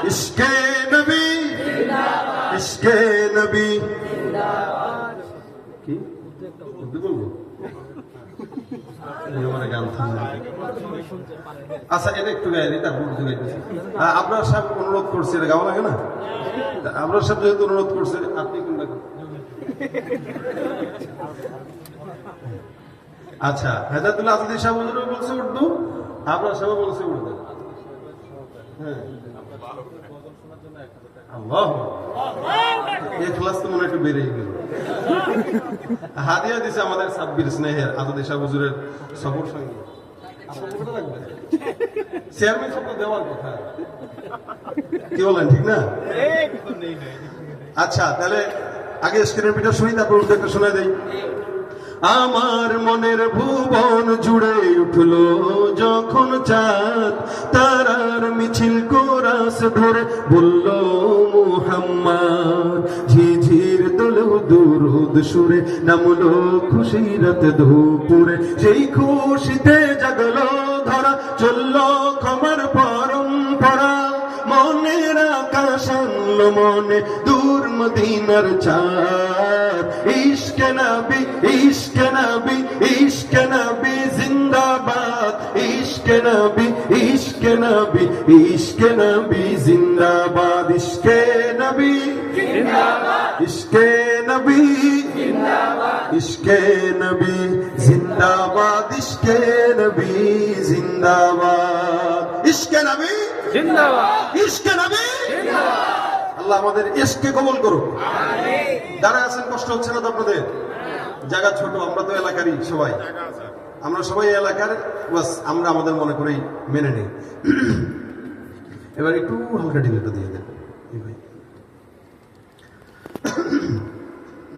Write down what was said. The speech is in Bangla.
ইশকে নবী ইশকে নবী কি উর্দু বলবো? গান আচ্ছা, এটা একটু গায়ে দিই, তারপর উর্দু গাইতেছি। আপনার সাহেব অনুরোধ করছে, এটা গাওয়া লাগে না? আপনার সাহেব যেহেতু অনুরোধ করছে, আপনি কোনটা? আচ্ছা, হেদায়েতুল্লাহ আজাদি সাহেব বলছে উর্দু, আপনার সাহেব বলছে উর্দু। হ্যাঁ, আল্লাহ এখলাস তো মনে একটু বেড়েই গেল। হাদিয়া দিছে আমাদের সাব্বির স্নেহের আজাদি সাহেব হুজুরের সফর সঙ্গে। চেয়ারম্যান সব দেওয়ার কথা, কি বলেন? ঠিক না? আচ্ছা, তাহলে আগে স্ক্রিনের পিঠা শুনি, তারপর উর্দু একটা শোনা দেই। আমার মনের ভুবন জুড়ে উঠলো যখন চাঁদ, তারার মিছিল কোরাস ধরে বলল মুহাম্মদ। ঝিঝির দোলেও দুরুদ সুরে নামলো খুশিরাত দুপুরে, সেই খুশিতে জাগলো ধরা, চললো ক্ষমার পরম্পরা। মনের আকাশ আনলো মনে দূর মদিনার চাঁদ। ইশকে নবী ইশকে নবী ইশকে নবী জিন্দাবাদ, ইশকে নবী ইশকে নবী ইশকে নবী জিন্দাবাদ। ইশকে নবী জিন্দাবাদ, ইশকে নবী জিন্দাবাদ, ইশকে নবী জিন্দাবাদ, ইশকে নবী জিন্দাবাদ, ইশকে নবী জিন্দাবাদ, ইশকে নবী জিন্দাবাদ। আল্লাহ আমাদের ইশকে কবুল করুক। আমিন। যারা আছেন কষ্ট হচ্ছে না তো আপনাদের? জায়গা ছোট, আমরা তো এলাকারই সবাই, আমরা সবাই এলাকার, বাস আমরা আমাদের মনে করেই মেনে নিই। এবার একটু হালকা ঢিলেটা দিয়ে দেন।